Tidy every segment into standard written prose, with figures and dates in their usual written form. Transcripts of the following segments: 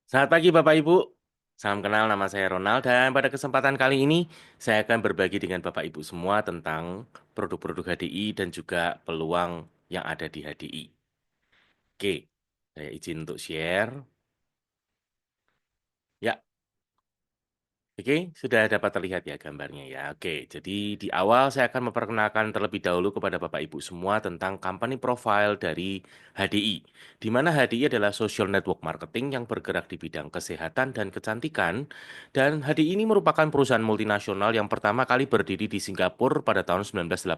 Selamat pagi Bapak Ibu. Salam kenal, nama saya Ronald dan pada kesempatan kali ini saya akan berbagi dengan Bapak Ibu semua tentang produk-produk HDI dan juga peluang yang ada di HDI. Oke, saya izin untuk share. Ya, oke, sudah dapat terlihat ya gambarnya ya. Oke, jadi di awal saya akan memperkenalkan terlebih dahulu kepada Bapak Ibu semua tentang company profile dari HDI. Di mana HDI adalah social network marketing yang bergerak di bidang kesehatan dan kecantikan. Dan HDI ini merupakan perusahaan multinasional yang pertama kali berdiri di Singapura pada tahun 1986,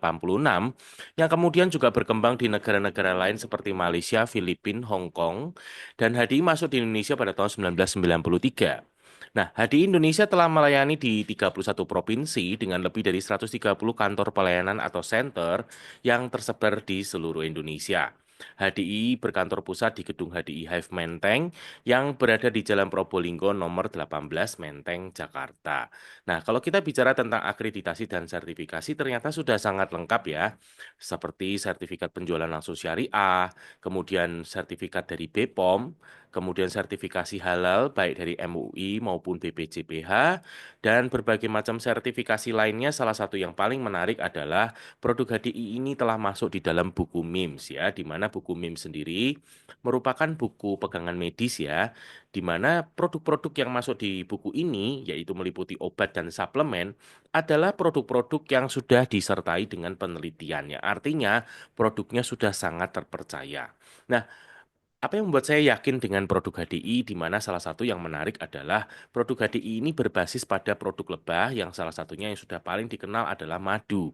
yang kemudian juga berkembang di negara-negara lain seperti Malaysia, Filipina, Hong Kong, dan HDI masuk di Indonesia pada tahun 1993. Nah, HDI Indonesia telah melayani di 31 provinsi dengan lebih dari 130 kantor pelayanan atau center yang tersebar di seluruh Indonesia. HDI berkantor pusat di gedung HDI Hive Menteng yang berada di Jalan Probolinggo nomor 18 Menteng, Jakarta. Nah, kalau kita bicara tentang akreditasi dan sertifikasi ternyata sudah sangat lengkap ya. Seperti sertifikat penjualan langsung syariah, kemudian sertifikat dari BPOM, kemudian sertifikasi halal baik dari MUI maupun BPJPH, dan berbagai macam sertifikasi lainnya. Salah satu yang paling menarik adalah produk HDI ini telah masuk di dalam buku MIMS ya, di mana buku MIMS sendiri merupakan buku pegangan medis ya, di mana produk-produk yang masuk di buku ini yaitu meliputi obat dan suplemen adalah produk-produk yang sudah disertai dengan penelitiannya. Artinya produknya sudah sangat terpercaya. Nah, apa yang membuat saya yakin dengan produk HDI, di mana salah satu yang menarik adalah produk HDI ini berbasis pada produk lebah yang salah satunya yang sudah paling dikenal adalah madu.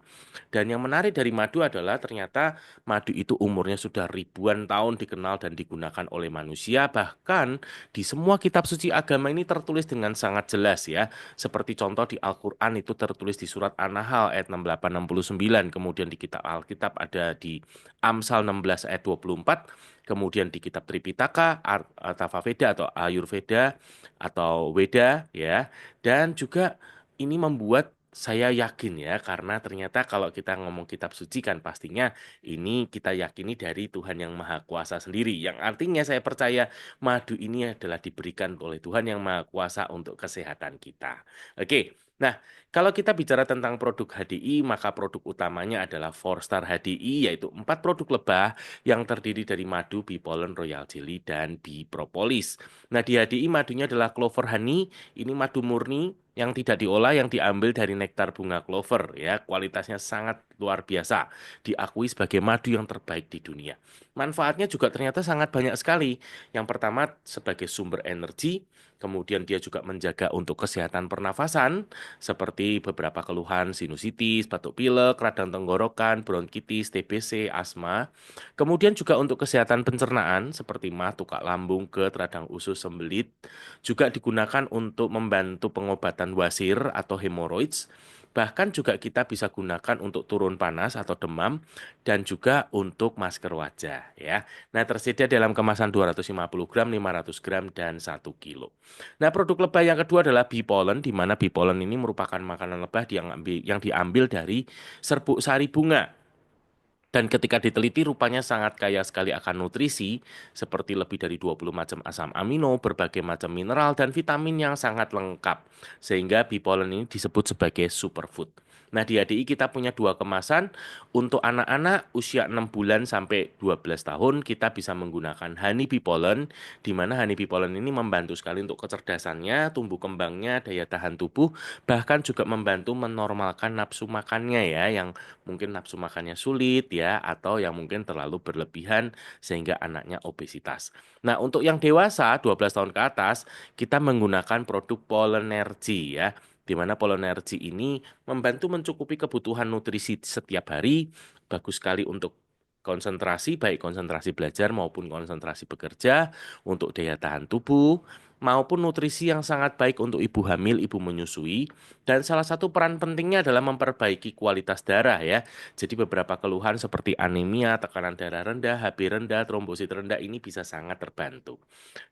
Dan yang menarik dari madu adalah ternyata madu itu umurnya sudah ribuan tahun dikenal dan digunakan oleh manusia. Bahkan di semua kitab suci agama ini tertulis dengan sangat jelas ya. Seperti contoh di Al-Quran itu tertulis di surat An-Nahl ayat 68-69. Kemudian di kitab Alkitab ada di Amsal 16 ayat 24. Kemudian di kitab Tripitaka, Atava Veda atau Ayurveda atau Weda ya. Dan juga ini membuat saya yakin ya, karena ternyata kalau kita ngomong kitab suci kan pastinya ini kita yakini dari Tuhan yang Maha Kuasa sendiri. Yang artinya saya percaya madu ini adalah diberikan oleh Tuhan yang Maha Kuasa untuk kesehatan kita. Oke, nah kalau kita bicara tentang produk HDI, maka produk utamanya adalah 4 Star HDI, yaitu 4 produk lebah yang terdiri dari madu, bee pollen, royal jelly, dan bee propolis. Nah di HDI madunya adalah clover honey, ini madu murni yang tidak diolah, yang diambil dari nektar bunga clover ya, kualitasnya sangat luar biasa, diakui sebagai madu yang terbaik di dunia. Manfaatnya juga ternyata sangat banyak sekali. Yang pertama sebagai sumber energi, kemudian dia juga menjaga untuk kesehatan pernafasan seperti beberapa keluhan sinusitis, batuk pilek, radang tenggorokan, bronkitis, TBC, asma. Kemudian juga untuk kesehatan pencernaan seperti mah, tukak lambung, GERD, radang usus, sembelit, juga digunakan untuk membantu pengobatan wasir atau hemoroids. Bahkan juga kita bisa gunakan untuk turun panas atau demam dan juga untuk masker wajah ya. Nah, tersedia dalam kemasan 250 gram, 500 gram dan 1 kilo. Nah, produk lebah yang kedua adalah bee pollen, di mana bee pollen ini merupakan makanan lebah yang diambil dari serbuk sari bunga. Dan ketika diteliti rupanya sangat kaya sekali akan nutrisi, seperti lebih dari 20 macam asam amino, berbagai macam mineral, dan vitamin yang sangat lengkap. Sehingga bee pollen ini disebut sebagai superfood. Nah di ADI kita punya 2 kemasan. Untuk anak-anak usia 6 bulan sampai 12 tahun kita bisa menggunakan honey bee pollen, di mana honey bee pollen ini membantu sekali untuk kecerdasannya, tumbuh kembangnya, daya tahan tubuh, bahkan juga membantu menormalkan nafsu makannya ya, yang mungkin nafsu makannya sulit ya, atau yang mungkin terlalu berlebihan sehingga anaknya obesitas. Nah, untuk yang dewasa 12 tahun ke atas, kita menggunakan produk Polenergy ya, di mana Polenergy ini membantu mencukupi kebutuhan nutrisi setiap hari, bagus sekali untuk konsentrasi, baik konsentrasi belajar maupun konsentrasi bekerja, untuk daya tahan tubuh, maupun nutrisi yang sangat baik untuk ibu hamil, ibu menyusui. Dan salah satu peran pentingnya adalah memperbaiki kualitas darah ya. Jadi beberapa keluhan seperti anemia, tekanan darah rendah, HB rendah, trombosit rendah ini bisa sangat terbantu.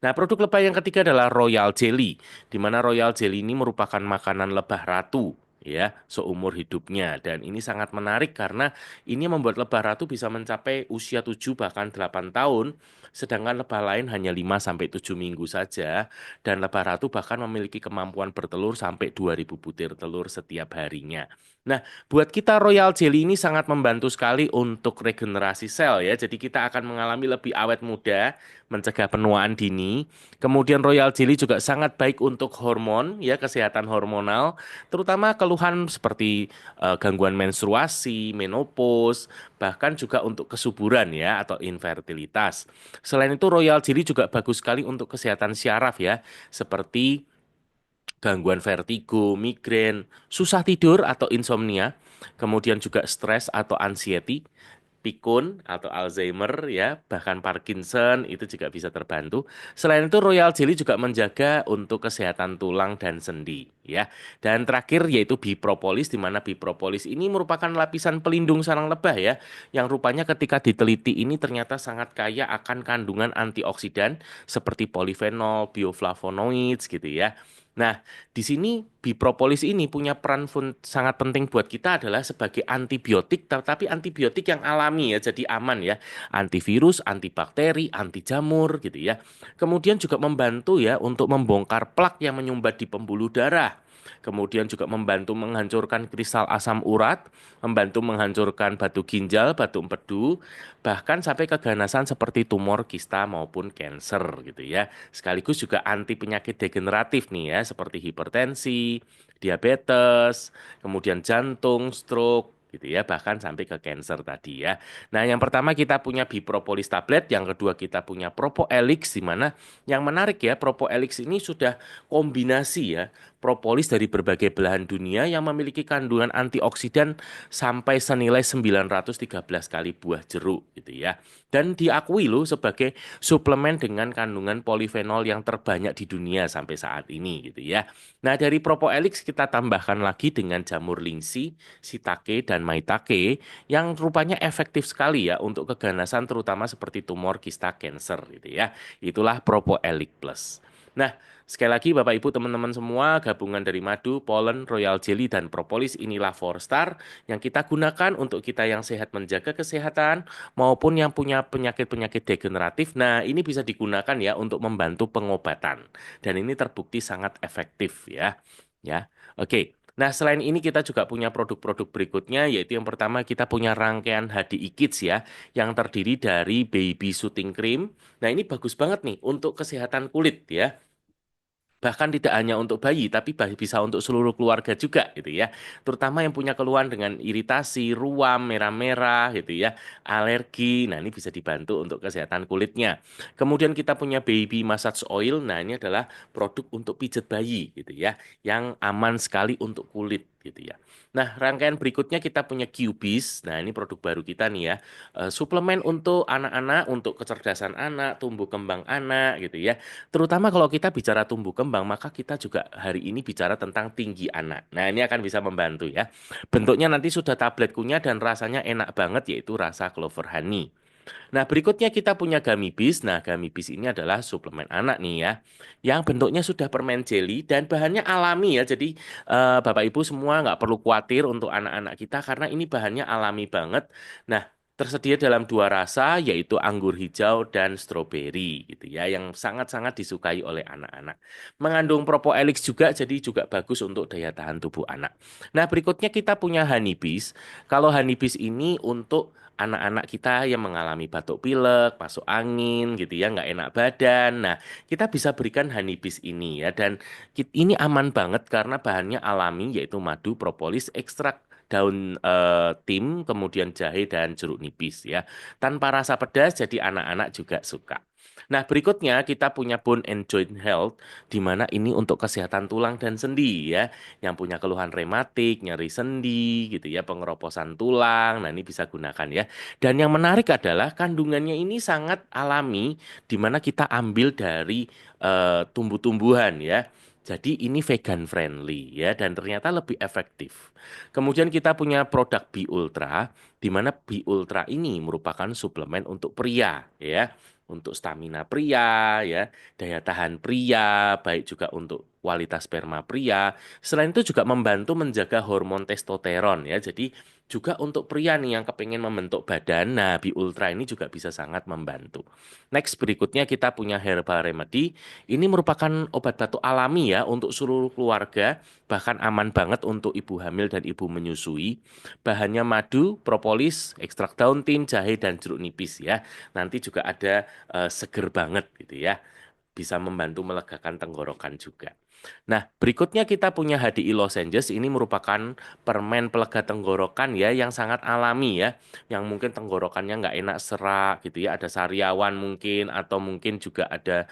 Nah, produk lebah yang ketiga adalah Royal Jelly, di mana Royal Jelly ini merupakan makanan lebah ratu ya seumur hidupnya. Dan ini sangat menarik karena ini membuat lebah ratu bisa mencapai usia 7 bahkan 8 tahun, sedangkan lebah lain hanya 5 sampai 7 minggu saja, dan lebah ratu bahkan memiliki kemampuan bertelur sampai 2.000 butir telur setiap harinya. Nah, buat kita Royal Jelly ini sangat membantu sekali untuk regenerasi sel ya. Jadi kita akan mengalami lebih awet muda, mencegah penuaan dini. Kemudian Royal Jelly juga sangat baik untuk hormon ya, kesehatan hormonal, terutama keluhan seperti gangguan menstruasi, menopause, bahkan juga untuk kesuburan ya atau infertilitas. Selain itu Royal Jelly juga bagus sekali untuk kesehatan syaraf ya, seperti gangguan vertigo, migrain, susah tidur atau insomnia, kemudian juga stres atau anxiety, pikun atau Alzheimer ya, bahkan Parkinson itu juga bisa terbantu. Selain itu Royal Jelly juga menjaga untuk kesehatan tulang dan sendi ya. Dan terakhir yaitu bipropolis, di mana bipropolis ini merupakan lapisan pelindung sarang lebah ya, yang rupanya ketika diteliti ini ternyata sangat kaya akan kandungan antioksidan seperti polifenol, bioflavonoids gitu ya. Nah, di sini bipropolis ini punya peran sangat penting buat kita adalah sebagai antibiotik, tetapi antibiotik yang alami ya, jadi aman ya. Antivirus, antibakteri, anti jamur gitu ya. Kemudian juga membantu ya untuk membongkar plak yang menyumbat di pembuluh darah. Kemudian juga membantu menghancurkan kristal asam urat, membantu menghancurkan batu ginjal, batu empedu, bahkan sampai keganasan seperti tumor, kista maupun kanker gitu ya. Sekaligus juga anti penyakit degeneratif nih ya, seperti hipertensi, diabetes, kemudian jantung, stroke gitu ya, bahkan sampai ke cancer tadi ya. Nah, yang pertama kita punya Bipropolis tablet, yang kedua kita punya Propoelix, di mana yang menarik ya, Propoelix ini sudah kombinasi ya, propolis dari berbagai belahan dunia yang memiliki kandungan antioksidan sampai senilai 913 kali buah jeruk gitu ya. Dan diakui loh sebagai suplemen dengan kandungan polifenol yang terbanyak di dunia sampai saat ini gitu ya. Nah, dari Propoelix kita tambahkan lagi dengan jamur lingsi, shiitake dan maitake yang rupanya efektif sekali ya untuk keganasan terutama seperti tumor kista cancer gitu ya. Itulah Propoelix Plus. Nah, sekali lagi Bapak Ibu teman-teman semua, gabungan dari madu, polen, royal jelly dan propolis inilah 4 star yang kita gunakan untuk kita yang sehat menjaga kesehatan maupun yang punya penyakit-penyakit degeneratif. Nah, ini bisa digunakan ya untuk membantu pengobatan. Dan ini terbukti sangat efektif ya. Ya. Oke. Nah, selain ini kita juga punya produk-produk berikutnya, yaitu yang pertama kita punya rangkaian HDI Kids ya, yang terdiri dari baby soothing cream. Nah, ini bagus banget nih untuk kesehatan kulit ya. Bahkan tidak hanya untuk bayi, tapi bisa untuk seluruh keluarga juga gitu ya. Terutama yang punya keluhan dengan iritasi, ruam, merah-merah gitu ya, alergi. Nah, ini bisa dibantu untuk kesehatan kulitnya. Kemudian kita punya baby massage oil. Nah, ini adalah produk untuk pijat bayi gitu ya, yang aman sekali untuk kulit gitu ya. Nah, rangkaian berikutnya kita punya Cubis. Nah, ini produk baru kita nih ya. Suplemen untuk anak-anak, untuk kecerdasan anak, tumbuh kembang anak gitu ya. Terutama kalau kita bicara tumbuh kembang, maka kita juga hari ini bicara tentang tinggi anak. Nah, ini akan bisa membantu ya. Bentuknya nanti sudah tablet kunyah dan rasanya enak banget, yaitu rasa clover honey. Nah, berikutnya kita punya Gamibis. Nah, Gamibis ini adalah suplemen anak nih ya, yang bentuknya sudah permen jelly dan bahannya alami ya. Jadi, Bapak Ibu semua nggak perlu khawatir untuk anak-anak kita karena ini bahannya alami banget. Nah, tersedia dalam 2 rasa, yaitu anggur hijau dan stroberi gitu ya, yang sangat-sangat disukai oleh anak-anak. Mengandung propoelix juga, jadi juga bagus untuk daya tahan tubuh anak. Nah, berikutnya kita punya Honeybis. Kalau Honeybis ini untuk anak-anak kita yang mengalami batuk pilek, masuk angin gitu ya, nggak enak badan. Nah, kita bisa berikan Honeybis ini ya, dan ini aman banget karena bahannya alami, yaitu madu, propolis, ekstrak daun tim, kemudian jahe dan jeruk nipis ya. Tanpa rasa pedas, jadi anak-anak juga suka. Nah, berikutnya kita punya Bone and Joint Health, di mana ini untuk kesehatan tulang dan sendi ya, yang punya keluhan rematik, nyeri sendi gitu ya, pengeroposan tulang. Nah, ini bisa gunakan ya. Dan yang menarik adalah kandungannya ini sangat alami, di mana kita ambil dari tumbuh-tumbuhan ya. Jadi ini vegan friendly ya, dan ternyata lebih efektif. Kemudian kita punya produk Bi Ultra, di mana Bi Ultra ini merupakan suplemen untuk pria ya, untuk stamina pria ya, daya tahan pria, baik juga untuk kualitas sperma pria. Selain itu juga membantu menjaga hormon testosteron ya. Jadi juga untuk pria nih yang kepingin membentuk badan, nah Bi Ultra ini juga bisa sangat membantu. Next, berikutnya kita punya Herbal Remedy. Ini merupakan obat batuk alami ya untuk seluruh keluarga, bahkan aman banget untuk ibu hamil dan ibu menyusui. Bahannya madu, propolis, ekstrak daun tim, jahe, dan jeruk nipis ya. Nanti juga ada seger banget gitu ya. Bisa membantu melegakan tenggorokan juga. Nah, berikutnya kita punya HDI Lozenges. Ini merupakan permen pelega tenggorokan ya, yang sangat alami ya, yang mungkin tenggorokannya nggak enak serak gitu ya, ada sariawan mungkin, atau mungkin juga ada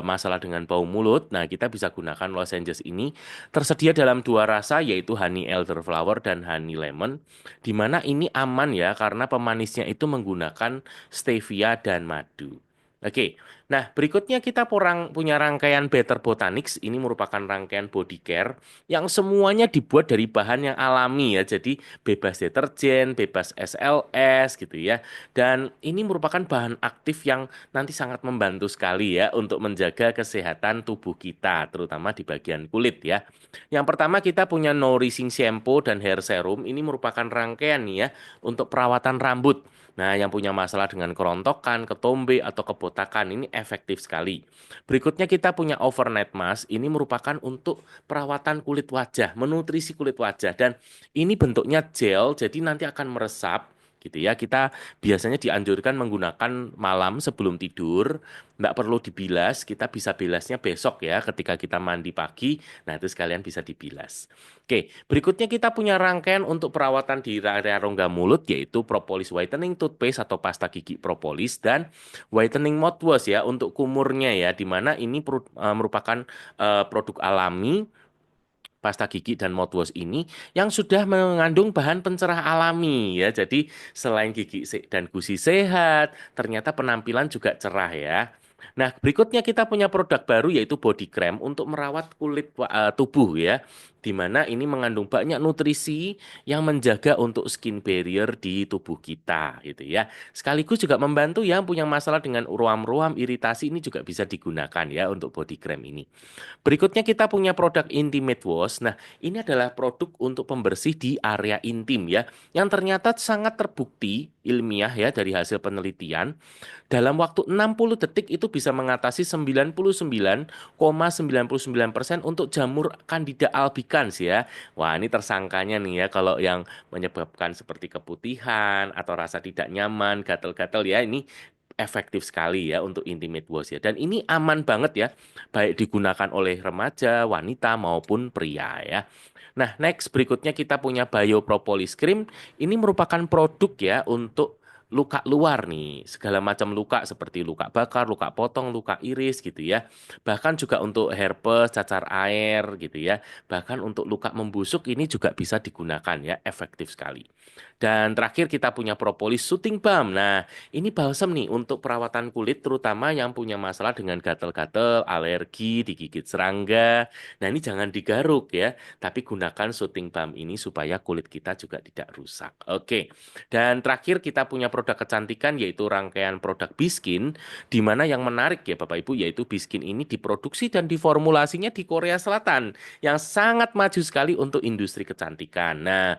masalah dengan bau mulut. Nah, kita bisa gunakan lozenges ini. Tersedia dalam dua rasa, yaitu honey elderflower dan honey lemon, di mana ini aman ya, karena pemanisnya itu menggunakan stevia dan madu. Oke, nah berikutnya kita punya rangkaian Better Botanics. Ini merupakan rangkaian body care yang semuanya dibuat dari bahan yang alami ya. Jadi bebas deterjen, bebas SLS gitu ya. Dan ini merupakan bahan aktif yang nanti sangat membantu sekali ya untuk menjaga kesehatan tubuh kita, terutama di bagian kulit ya. Yang pertama kita punya Nourishing Shampoo dan Hair Serum. Ini merupakan rangkaian nih ya untuk perawatan rambut. Nah, yang punya masalah dengan kerontokan, ketombe, atau kebotakan, ini efektif sekali. Berikutnya kita punya Overnight Mask. Ini merupakan untuk perawatan kulit wajah, menutrisi kulit wajah. Dan ini bentuknya gel, jadi nanti akan meresap gitu ya. Kita biasanya dianjurkan menggunakan malam sebelum tidur, nggak perlu dibilas, kita bisa bilasnya besok ya ketika kita mandi pagi, nah itu sekalian bisa dibilas. Oke, berikutnya kita punya rangkaian untuk perawatan di area rongga mulut, yaitu Propolis Whitening Toothpaste atau pasta gigi propolis, dan Whitening Mouthwash ya untuk kumurnya ya, di mana ini merupakan produk alami. Pasta gigi dan mouthwash ini yang sudah mengandung bahan pencerah alami ya. Jadi selain gigi dan gusi sehat, ternyata penampilan juga cerah ya. Nah, berikutnya kita punya produk baru yaitu body cream untuk merawat kulit tubuh ya. Di mana ini mengandung banyak nutrisi yang menjaga untuk skin barrier di tubuh kita gitu ya. Sekaligus juga membantu yang punya masalah dengan ruam-ruam iritasi, ini juga bisa digunakan ya untuk body cream ini. Berikutnya kita punya produk Intimate Wash. Nah, ini adalah produk untuk pembersih di area intim ya, yang ternyata sangat terbukti ilmiah ya dari hasil penelitian. Dalam waktu 60 detik itu bisa mengatasi 99,99% untuk jamur Candida albicans ya. Wah, ini tersangkanya nih ya kalau yang menyebabkan seperti keputihan atau rasa tidak nyaman, gatal-gatal ya, ini efektif sekali ya untuk intimate wash ya. Dan ini aman banget ya, baik digunakan oleh remaja, wanita maupun pria ya. Nah, next berikutnya kita punya Biopropolis Cream. Ini merupakan produk ya untuk luka luar nih, segala macam luka seperti luka bakar, luka potong, luka iris gitu ya. Bahkan juga untuk herpes, cacar air gitu ya. Bahkan untuk luka membusuk ini juga bisa digunakan ya, efektif sekali. Dan terakhir kita punya Propolis Soothing Balm. Nah, ini balsam nih untuk perawatan kulit terutama yang punya masalah dengan gatal-gatal, alergi, digigit serangga. Nah, ini jangan digaruk ya, tapi gunakan Soothing Balm ini supaya kulit kita juga tidak rusak. Oke. Dan terakhir kita punya produk kecantikan yaitu rangkaian produk Biskin, di mana yang menarik ya Bapak Ibu yaitu Biskin ini diproduksi dan diformulasinya di Korea Selatan yang sangat maju sekali untuk industri kecantikan. Nah,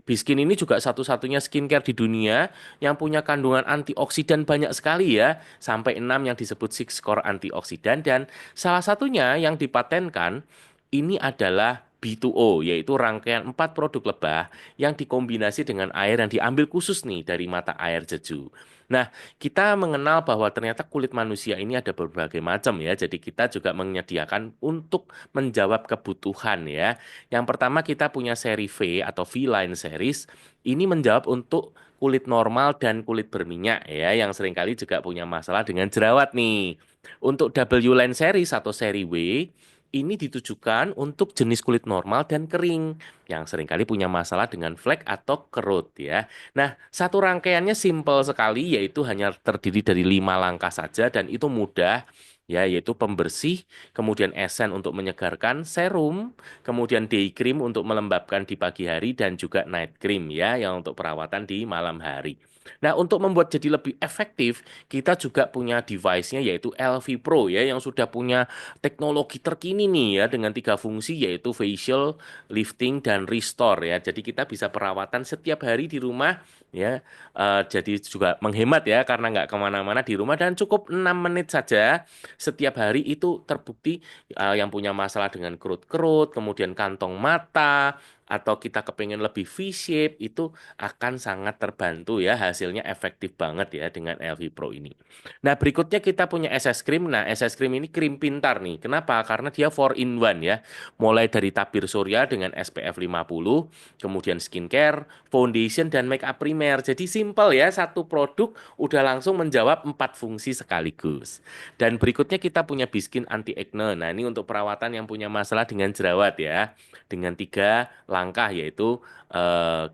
Biskin ini juga satu-satunya skincare di dunia yang punya kandungan antioksidan banyak sekali ya, sampai 6 yang disebut six core antioksidan, dan salah satunya yang dipatenkan ini adalah B2O, yaitu rangkaian 4 produk lebah yang dikombinasi dengan air yang diambil khusus nih dari mata air Jeju. Nah, kita mengenal bahwa ternyata kulit manusia ini ada berbagai macam ya, jadi kita juga menyediakan untuk menjawab kebutuhan ya. Yang pertama kita punya seri V atau V-Line series. Ini menjawab untuk kulit normal dan kulit berminyak ya, yang seringkali juga punya masalah dengan jerawat nih. Untuk W-Line series atau seri W, ini ditujukan untuk jenis kulit normal dan kering yang seringkali punya masalah dengan flek atau kerut ya. Nah, satu rangkaiannya simple sekali, yaitu hanya terdiri dari 5 langkah saja dan itu mudah ya, yaitu pembersih, kemudian esen untuk menyegarkan, serum, kemudian day cream untuk melembabkan di pagi hari, dan juga night cream ya yang untuk perawatan di malam hari. Nah, untuk membuat jadi lebih efektif, kita juga punya device-nya yaitu LV Pro ya yang sudah punya teknologi terkini nih ya dengan tiga fungsi yaitu facial, lifting, dan restore ya. Jadi kita bisa perawatan setiap hari di rumah ya. Jadi juga menghemat ya karena nggak kemana-mana di rumah dan cukup 6 menit saja setiap hari itu terbukti yang punya masalah dengan kerut-kerut, kemudian kantong mata, atau kita kepengen lebih V-shape itu akan sangat terbantu ya hasilnya efektif banget ya dengan LV Pro ini. Nah berikutnya kita punya SS Cream. Nah SS Cream ini krim pintar nih. Kenapa? Karena dia 4 in 1 ya. Mulai dari tabir surya dengan SPF 50, kemudian skincare, foundation, dan make up primer. Jadi simple ya, satu produk udah langsung menjawab 4 fungsi sekaligus. Dan berikutnya kita punya Biskin anti acne. Nah ini untuk perawatan yang punya masalah dengan jerawat ya. Dengan 3 langkah yaitu eh,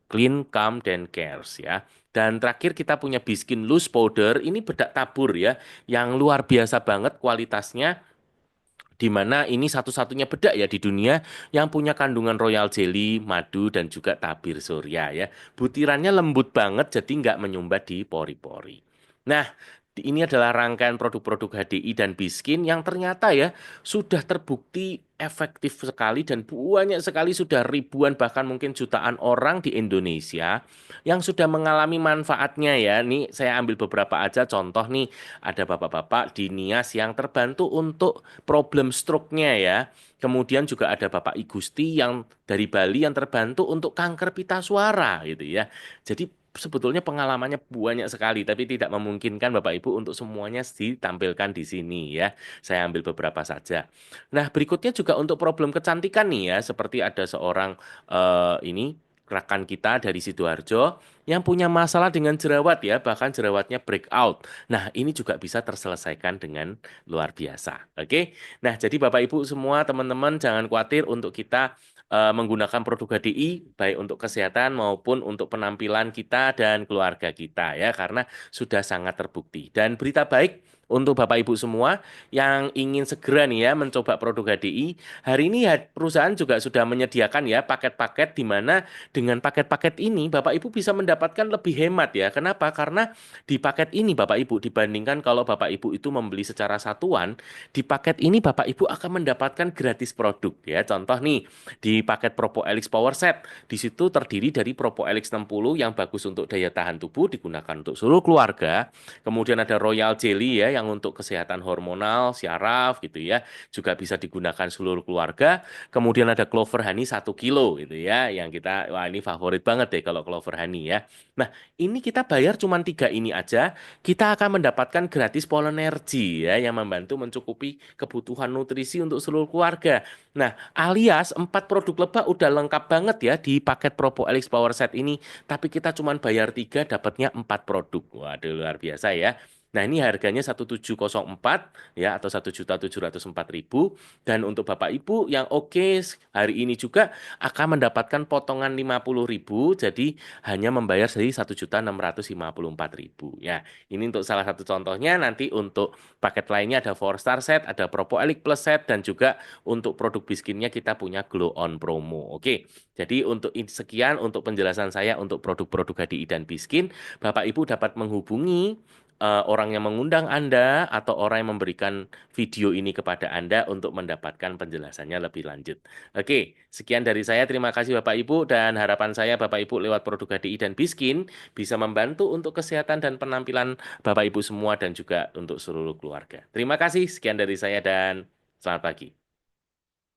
clean, calm, dan cares ya. Dan terakhir kita punya Biskin Loose Powder, ini bedak tabur ya, yang luar biasa banget kualitasnya, di mana ini satu-satunya bedak ya di dunia yang punya kandungan royal jelly, madu, dan juga tabir surya ya. Butirannya lembut banget, jadi nggak menyumbat di pori-pori. Nah, ini adalah rangkaian produk-produk HDI dan Biskin yang ternyata ya sudah terbukti efektif sekali dan banyak sekali sudah ribuan bahkan mungkin jutaan orang di Indonesia yang sudah mengalami manfaatnya ya. Nih saya ambil beberapa aja contoh nih, ada bapak-bapak di Nias yang terbantu untuk problem stroke-nya ya. Kemudian juga ada Bapak Igusti yang dari Bali yang terbantu untuk kanker pita suara gitu ya. Jadi sebetulnya pengalamannya banyak sekali, tapi tidak memungkinkan Bapak Ibu untuk semuanya ditampilkan di sini ya. Saya ambil beberapa saja. Nah, berikutnya juga untuk problem kecantikan nih ya, seperti ada seorang ini rekan kita dari Sidoarjo yang punya masalah dengan jerawat ya, bahkan jerawatnya breakout. Nah, ini juga bisa terselesaikan dengan luar biasa. Oke. Nah, jadi Bapak Ibu semua teman-teman jangan khawatir untuk kita menggunakan produk HDI baik untuk kesehatan maupun untuk penampilan kita dan keluarga kita ya karena sudah sangat terbukti. Dan berita baik untuk Bapak Ibu semua yang ingin segera nih ya mencoba produk HDI, hari ini ya perusahaan juga sudah menyediakan ya paket-paket di mana dengan paket-paket ini Bapak Ibu bisa mendapatkan lebih hemat ya. Kenapa? Karena di paket ini Bapak Ibu dibandingkan kalau Bapak Ibu itu membeli secara satuan, di paket ini Bapak Ibu akan mendapatkan gratis produk ya. Contoh nih, di paket Propo Elix Power Set, di situ terdiri dari Propo Elix 60 yang bagus untuk daya tahan tubuh digunakan untuk seluruh keluarga. Kemudian ada Royal Jelly ya yang untuk kesehatan hormonal, syaraf gitu ya, juga bisa digunakan seluruh keluarga. Kemudian ada Clover Honey 1 kilo gitu ya, yang kita wah ini favorit banget deh kalau Clover Honey ya. Nah, ini kita bayar cuma 3 ini aja, kita akan mendapatkan gratis Polenergy ya yang membantu mencukupi kebutuhan nutrisi untuk seluruh keluarga. Nah, alias 4 produk lebah udah lengkap banget ya di paket Propo Elix Power Set ini, tapi kita cuma bayar 3 dapatnya 4 produk. Waduh, luar biasa ya. Nah, ini harganya 1.704 ya atau 1.704.000 dan untuk Bapak Ibu yang oke hari ini juga akan mendapatkan potongan 50.000 jadi hanya membayar dari 1.654.000 ya. Ini untuk salah satu contohnya, nanti untuk paket lainnya ada 4 star set, ada Propo Elix Plus set dan juga untuk produk biskinnya kita punya Glow On promo. Oke. Jadi untuk sekian untuk penjelasan saya untuk produk-produk HDI dan biskin, Bapak Ibu dapat menghubungi orang yang mengundang Anda atau orang yang memberikan video ini kepada Anda untuk mendapatkan penjelasannya lebih lanjut. Oke, sekian dari saya. Terima kasih Bapak Ibu dan harapan saya Bapak Ibu lewat produk HDI dan Biskin bisa membantu untuk kesehatan dan penampilan Bapak Ibu semua dan juga untuk seluruh keluarga. Terima kasih. Sekian dari saya dan selamat pagi.